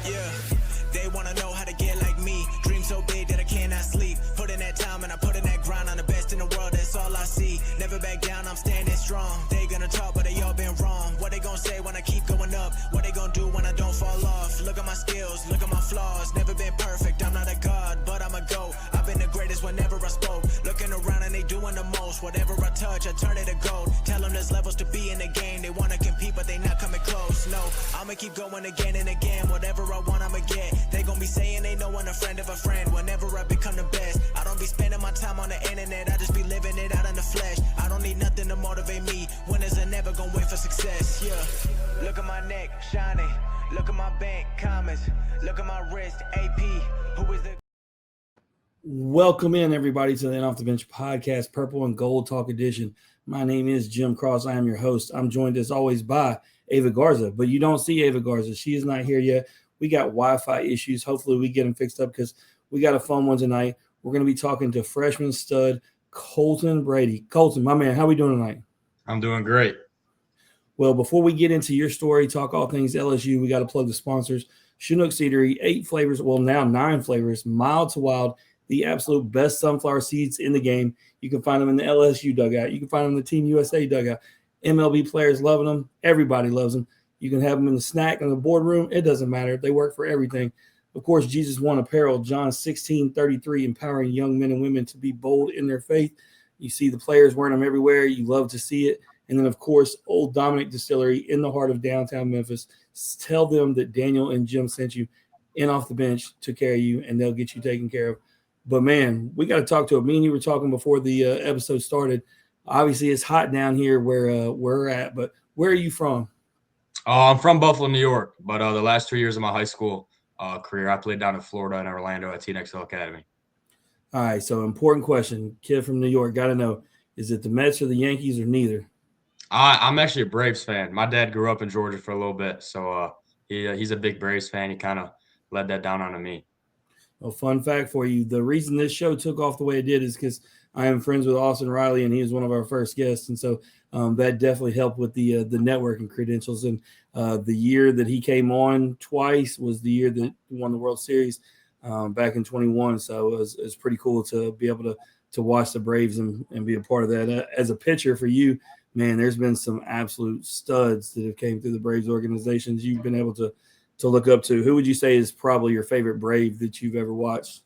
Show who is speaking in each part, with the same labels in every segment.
Speaker 1: Yeah, they wanna know how to get like me. Dream so big that I cannot sleep. Put in that time and I put in that grind. I'm the best in the world, that's all I see. Never back down, I'm standing strong. They gonna talk, but they all been wrong. What they gonna say when I keep going up? What they gonna do when I don't fall off? Look at my skills, look at my flaws. Never been perfect, I'm not a god, but I'm a GOAT. I've been the greatest whenever I spoke. Looking around and they doing the most. Whatever I touch, I turn it to gold. Tell them there's levels to be in the game. They wanna compete, but they not coming close. No, I'ma keep going again and again. Whatever I want, I'ma get. They gon' be saying they know I'm a friend of a friend. Whenever I become the best, I don't be spending my time on the internet. I just be living it out in the flesh. I don't need nothing to motivate me. Winners are never gonna wait for success. Yeah. Look at my neck, shining. Look at my bank, comments. Look at my wrist, AP. Who is the...
Speaker 2: Welcome in, everybody, to the In Off the Bench podcast, Purple and Gold Talk Edition. My name is Jim Cross. I am your host. I'm joined, as always, by Ava Garza, but you don't see Ava Garza. She is not here yet. We got Wi-Fi issues. Hopefully, we get them fixed up because we got a fun one tonight. We're going to be talking to freshman stud Coleton Brady. Coleton, my man, how we doing tonight?
Speaker 3: I'm doing great.
Speaker 2: Well, before we get into your story, talk all things LSU, we got to plug the sponsors. Chinook Seedery, 8 flavors, well, now 9 flavors, mild to wild, the absolute best sunflower seeds in the game. You can find them in the LSU dugout. You can find them in the Team USA dugout. MLB players loving them. Everybody loves them. You can have them in the snack in the boardroom. It doesn't matter. They work for everything. Of course, Jesus One Apparel, John 16:33, empowering young men and women to be bold in their faith. You see the players wearing them everywhere. You love to see it. And then, of course, Old Dominic Distillery in the heart of downtown Memphis. Tell them that Daniel and Jim sent you. In Off the Bench took care of you, and they'll get you taken care of. But, man, we got to talk to him. Me and you were talking before the episode started. Obviously, it's hot down here where we're at, but where are you from?
Speaker 3: I'm from Buffalo, New York, but the last 2 years of my high school career, I played down in Florida and Orlando at TNXL Academy.
Speaker 2: All right, so important question. Kid from New York, got to know, is it the Mets or the Yankees or neither?
Speaker 3: I'm actually a Braves fan. My dad grew up in Georgia for a little bit, so he's a big Braves fan. He kind of led that down onto me.
Speaker 2: Well, fun fact for you, the reason this show took off the way it did is because I am friends with Austin Riley, and he was one of our first guests, and so that definitely helped with the networking credentials. And the year that he came on twice was the year that he won the World Series back in 21. So it was pretty cool to be able to watch the Braves and be a part of that. As a pitcher for you, man, there's been some absolute studs that have came through the Braves organizations you've been able to look up to. Who would you say is probably your favorite Brave that you've ever watched?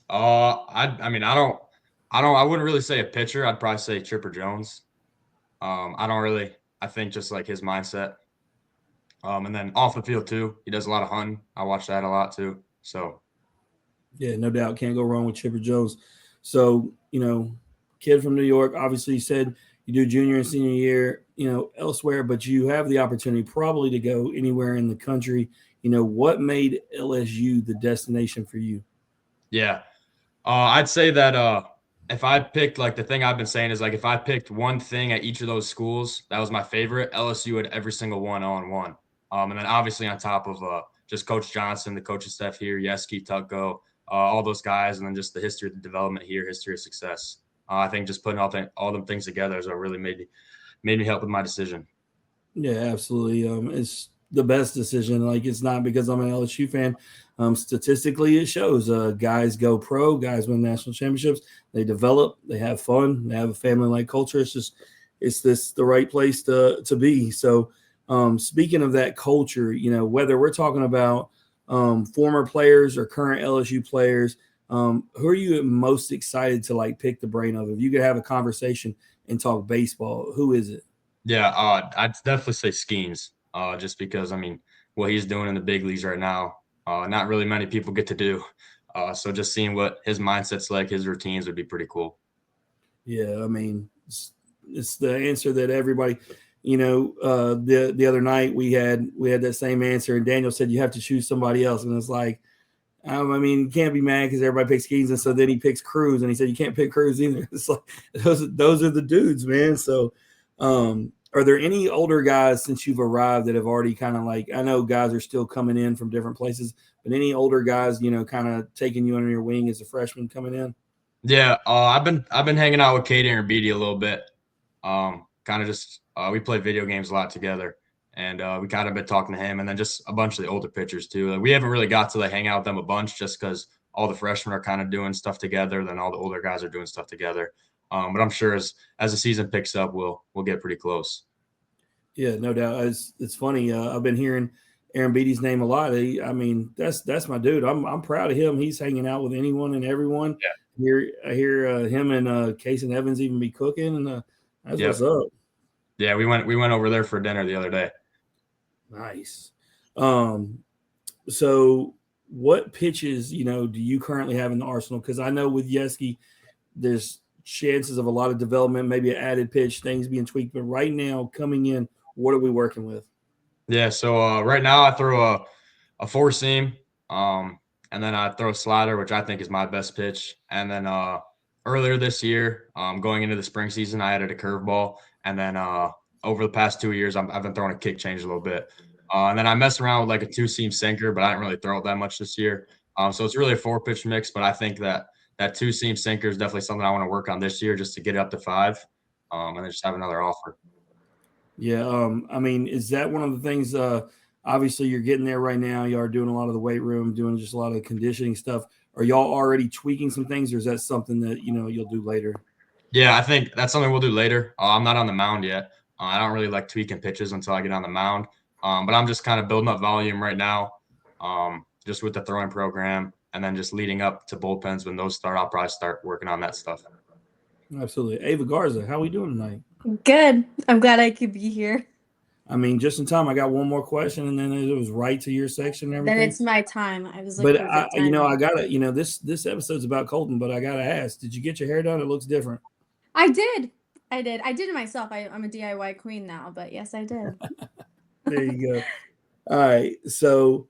Speaker 3: I wouldn't really say a pitcher. I'd probably say Chipper Jones. I think just like his mindset. And then off the field too, he does a lot of hunting. I watch that a lot too. So
Speaker 2: yeah, no doubt. Can't go wrong with Chipper Jones. So, kid from New York, obviously you said you do junior and senior year, elsewhere, but you have the opportunity probably to go anywhere in the country. What made LSU the destination for you?
Speaker 3: Yeah. I'd say that if I picked, like, the thing I've been saying is, like, if I picked one thing at each of those schools that was my favorite, LSU had every single one on one. And then obviously on top of just Coach Johnson, the coaching staff here, Yeski, Tutko, all those guys, and then just the history of the development here, history of success. I think just putting all them things together is what really made me help with my decision.
Speaker 2: Yeah, absolutely. It's the best decision. Like, it's not because I'm an LSU fan. Statistically, it shows guys go pro, guys win national championships. They develop, they have fun, they have a family-like culture. It's the right place to be. So, speaking of that culture, whether we're talking about former players or current LSU players, who are you most excited to pick the brain of? If you could have a conversation and talk baseball, who is it?
Speaker 3: Yeah, I'd definitely say Skeens, just because, what he's doing in the big leagues right now, not really many people get to do. So just seeing what his mindset's like, his routines would be pretty cool.
Speaker 2: Yeah, it's the answer that everybody, the other night we had that same answer, and Daniel said you have to choose somebody else, and it's like, you can't be mad because everybody picks Skeens, and so then he picks Cruz, and he said you can't pick Cruz either. It's like those are the dudes, man. So, are there any older guys since you've arrived that have already kind of I know guys are still coming in from different places, but any older guys, kind of taking you under your wing as a freshman coming in?
Speaker 3: Yeah, I've been hanging out with Katie and Brady a little bit. Kind of just we play video games a lot together, And we kind of been talking to him, and then just a bunch of the older pitchers too. Like, we haven't really got to like hang out with them a bunch just because all the freshmen are kind of doing stuff together, then all the older guys are doing stuff together. But I'm sure as the season picks up, we'll get pretty close.
Speaker 2: Yeah, no doubt. It's funny. I've been hearing Aaron Beatty's name a lot. I mean, that's my dude. I'm proud of him. He's hanging out with anyone and everyone.
Speaker 3: Yeah.
Speaker 2: I hear him and Case and Evans even be cooking, and that's what's up.
Speaker 3: Yeah, we went over there for dinner the other day.
Speaker 2: Nice. So what pitches, do you currently have in the arsenal? Because I know with Yeski, there's chances of a lot of development, maybe an added pitch, things being tweaked. But right now, coming in, what are we working with?
Speaker 3: Yeah, so right now I throw a four seam, and then I throw a slider, which I think is my best pitch. And then earlier this year, going into the spring season, I added a curveball. And then over the past 2 years, I've been throwing a kick change a little bit. And then I mess around with like a two seam sinker, but I didn't really throw it that much this year. So it's really a 4-pitch mix, but I think that two seam sinker is definitely something I want to work on this year just to get it up to 5, and then just have another offer.
Speaker 2: Yeah, I mean, is that one of the things? Obviously, you're getting there right now. You are doing a lot of the weight room, doing just a lot of conditioning stuff. Are y'all already tweaking some things, or is that something that you'll do later?
Speaker 3: Yeah, I think that's something we'll do later. I'm not on the mound yet. I don't really like tweaking pitches until I get on the mound. But I'm just kind of building up volume right now, just with the throwing program, and then just leading up to bullpens. When those start, I'll probably start working on that stuff.
Speaker 2: Absolutely. Ava Garza, how are we doing tonight?
Speaker 4: Good. I'm glad I could be here.
Speaker 2: I mean, just in time. I got one more question, and then it was right to your section and everything.
Speaker 4: Then it's my time. I was like,
Speaker 2: but I gotta, this episode's about Coleton, but I gotta ask, did you get your hair done? It looks different.
Speaker 4: I did it myself. I'm a DIY queen now, but yes, I did.
Speaker 2: There you go. All right. So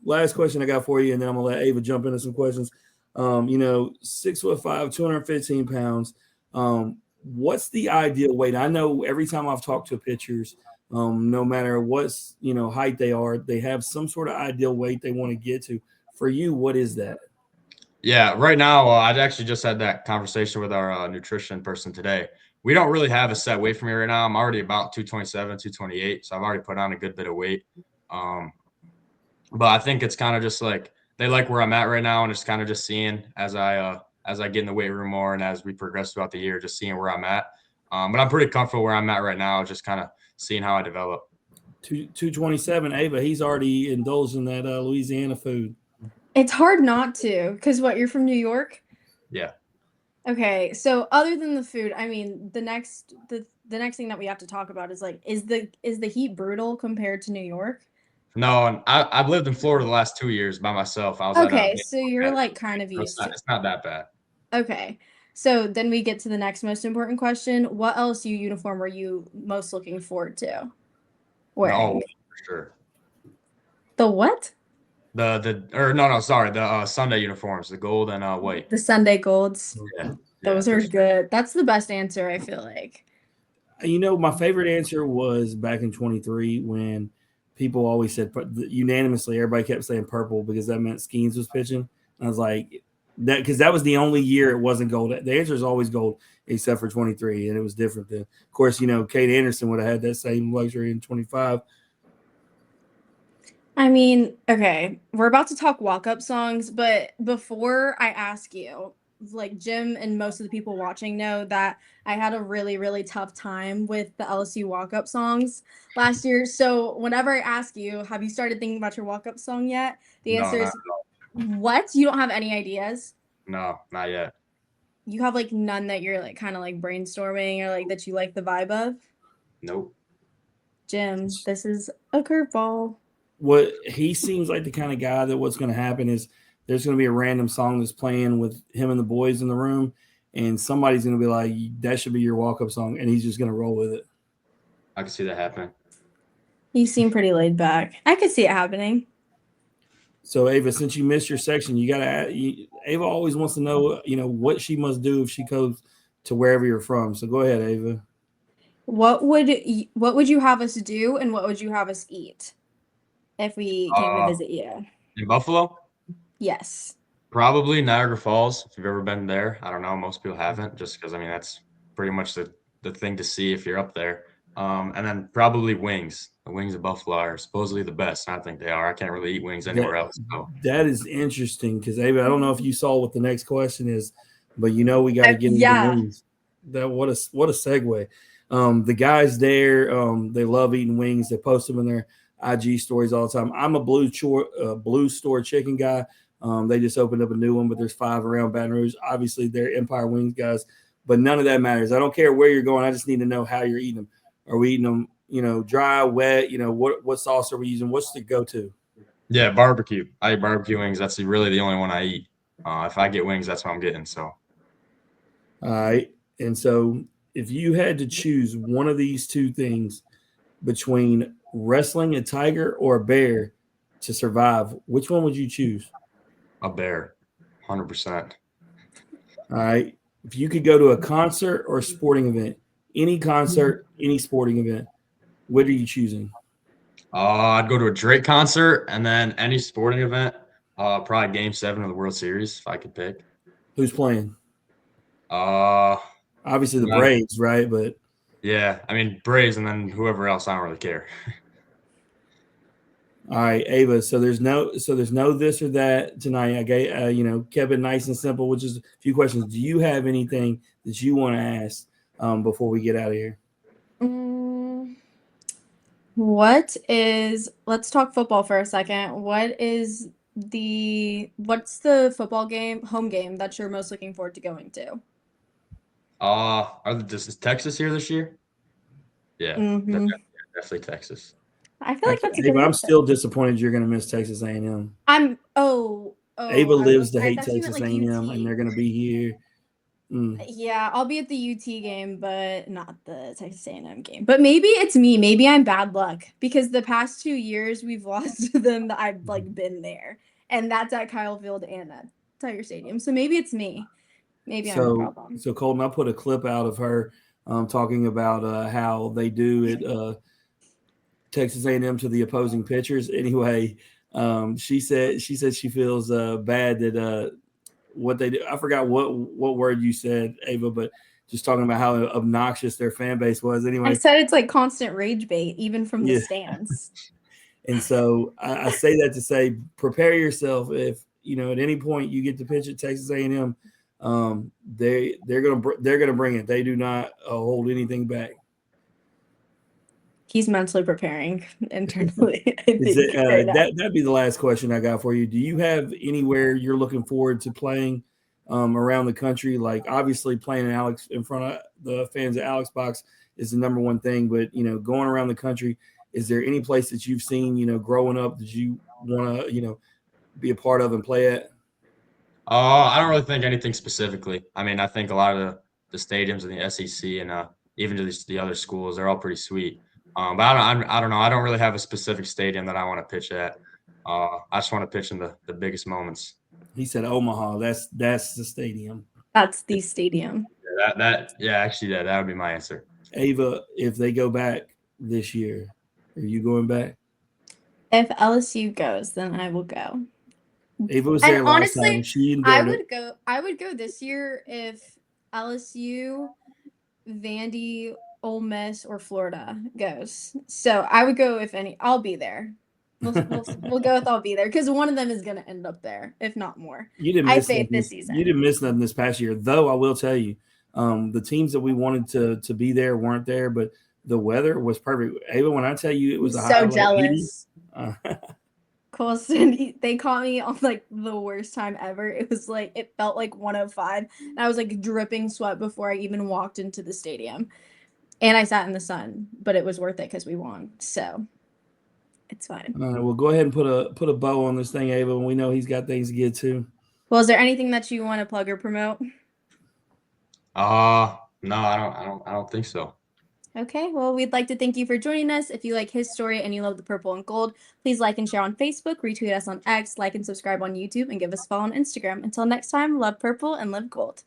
Speaker 2: last question I got for you, and then I'm gonna let Ava jump into some questions. 6'5", 215 pounds. What's the ideal weight? I know every time I've talked to pitchers, no matter what's height they are, they have some sort of ideal weight they want to get to. For you, what is that?
Speaker 3: Yeah, right now I actually just had that conversation with our nutrition person today. We don't really have a set weight for me right now. I'm already about 227, 228, so I've already put on a good bit of weight. But I think it's kind of just like they like where I'm at right now, and it's kind of just seeing as I get in the weight room more and as we progress throughout the year, just seeing where I'm at. But I'm pretty comfortable where I'm at right now, just kind of seeing how I develop.
Speaker 2: 227, Ava, he's already indulged in that Louisiana food.
Speaker 4: It's hard not to, because you're from New York?
Speaker 3: Yeah.
Speaker 4: Okay, so other than the food, I mean, the next thing that we have to talk about is like, is the heat brutal compared to New York?
Speaker 3: No, I've lived in Florida the last 2 years by myself. I was
Speaker 4: so you're like kind of used to it.
Speaker 3: It's not that bad.
Speaker 4: Okay, so then we get to the next most important question. What LSU uniform are you most looking forward to wearing?
Speaker 3: Oh, for sure.
Speaker 4: The what?
Speaker 3: The Sunday uniforms, the gold and white.
Speaker 4: The Sunday golds.
Speaker 3: Yeah.
Speaker 4: Those are good. That's the best answer, I feel like.
Speaker 2: My favorite answer was back in 23 when people always said unanimously, everybody kept saying purple because that meant Skeens was pitching. And I was like, that because that was the only year it wasn't gold. The answer is always gold except for 23, and it was different then. Of course, Kate Anderson would have had that same luxury in 25.
Speaker 4: I mean, okay, we're about to talk walk-up songs, but before I ask you, like Jim and most of the people watching know that I had a really, really tough time with the LSU walk-up songs last year. So whenever I ask you, have you started thinking about your walk-up song yet? The answer is, what? You don't have any ideas?
Speaker 3: No, not yet.
Speaker 4: You have like none that you're like kind of like brainstorming or like that you like the vibe of?
Speaker 3: Nope.
Speaker 4: Jim, this is a curveball.
Speaker 2: What he seems like the kind of guy that what's going to happen is there's going to be a random song that's playing with him and the boys in the room, and somebody's going to be like, that should be your walk-up song, and he's just going to roll with it.
Speaker 3: I can see that happening.
Speaker 4: You seem pretty laid back. I could see it happening.
Speaker 2: So, Ava, since you missed your section, Ava always wants to know, what she must do if she goes to wherever you're from. So go ahead, Ava.
Speaker 4: What would you have us do, and what would you have us eat if we came to visit you?
Speaker 3: In Buffalo?
Speaker 4: Yes.
Speaker 3: Probably Niagara Falls. If you've ever been there, I don't know. Most people haven't, just because that's pretty much the thing to see if you're up there. And then probably wings. The wings of Buffalo are supposedly the best, and I think they are. I can't really eat wings anywhere else. So.
Speaker 2: That is interesting because, Ava, I don't know if you saw what the next question is, but we got to get into
Speaker 4: Yeah.
Speaker 2: wings. What a segue. The guys there, they love eating wings. They post them in their IG stories all the time. I'm a Blue Store chicken guy. They just opened up a new one, but there's 5 around Baton Rouge. Obviously, they're Empire Wings guys, but none of that matters. I don't care where you're going. I just need to know how you're eating them. Are we eating them, dry, wet? What sauce are we using? What's the go-to?
Speaker 3: Yeah, barbecue. I eat barbecue wings. That's really the only one I eat. If I get wings, that's what I'm getting. So.
Speaker 2: All right. And so if you had to choose one of these two things between wrestling a tiger or a bear to survive, which one would you choose?
Speaker 3: A bear, 100%.
Speaker 2: All right. If you could go to a concert or a sporting event, any concert, any sporting event, what are you choosing?
Speaker 3: I'd go to a Drake concert and then any sporting event. Probably Game 7 of the World Series if I could pick.
Speaker 2: Who's playing?
Speaker 3: Uh,
Speaker 2: Obviously the Braves, right? But
Speaker 3: yeah, I mean Braves and then whoever else. I don't really care.
Speaker 2: all right, Ava. So there's no this or that tonight. I kept it nice and simple, which is a few questions. Do you have anything that you want to ask before we get out of here?
Speaker 4: Let's talk football for a second. What's the football home game that you're most looking forward to going to?
Speaker 3: Is Texas here this year? Yeah, definitely Texas.
Speaker 4: I feel like that's a good
Speaker 2: Ava, I'm
Speaker 4: answer.
Speaker 2: still disappointed you're going to miss Texas A&M. Ava lives to hate Texas A&M,
Speaker 4: UT.
Speaker 2: and they're going to be here.
Speaker 4: Yeah, I'll be at the UT game, but not the Texas A&M game. But maybe it's me. Maybe I'm bad luck because the past 2 years we've lost to them that I've been there, and that's at Kyle Field and at Tiger Stadium. So maybe it's me. Maybe I'm the problem.
Speaker 2: So Colton, I put a clip out of her talking about how they do it. Texas A&M to the opposing pitchers. Anyway, she said she feels bad that what they do. I forgot what word you said, Ava, but just talking about how obnoxious their fan base was. Anyway,
Speaker 4: I said it's like constant rage bait, even from the stands.
Speaker 2: And so I say that to say, prepare yourself. If at any point you get to pitch at Texas A&M, they're gonna bring it. They do not hold anything back.
Speaker 4: He's mentally preparing internally.
Speaker 2: That'd be the last question I got for you. Do you have anywhere you're looking forward to playing around the country? Like obviously playing in front of the fans at Alex Box is the number one thing, but going around the country, is there any place that you've seen growing up that you want to be a part of and play at?
Speaker 3: I don't really think anything specifically. I mean, I think a lot of the stadiums in the SEC and even to the other schools, they're all pretty sweet. But I don't know. I don't really have a specific stadium that I want to pitch at. I just want to pitch in the biggest moments.
Speaker 2: He said Omaha. That's the stadium.
Speaker 4: That's the stadium.
Speaker 3: Actually, that would be my answer.
Speaker 2: Ava, if they go back this year, are you going back?
Speaker 4: If LSU goes, then I will go.
Speaker 2: Ava was there last time.
Speaker 4: I would go this year if LSU, Vandy, Ole Miss, or Florida goes. So I would go if any. I'll be there. We'll go with I'll be there because one of them is going to end up there, if not more.
Speaker 2: You didn't miss this season. You didn't miss nothing this past year, though. I will tell you, the teams that we wanted to be there weren't there, but the weather was perfect. Ava, when I tell you it was
Speaker 4: so jealous. Coleton, they caught me on the worst time ever. It was it felt like 105, and I was dripping sweat before I even walked into the stadium. And I sat in the sun, but it was worth it because we won. So it's fine.
Speaker 2: All right, well, go ahead and put a bow on this thing, Ava. We know he's got things to get to.
Speaker 4: Well, is there anything that you want to plug or promote?
Speaker 3: No, I don't think so.
Speaker 4: Okay, well, we'd like to thank you for joining us. If you like his story and you love the purple and gold, please like and share on Facebook, retweet us on X, like and subscribe on YouTube, and give us a follow on Instagram. Until next time, love purple and live gold.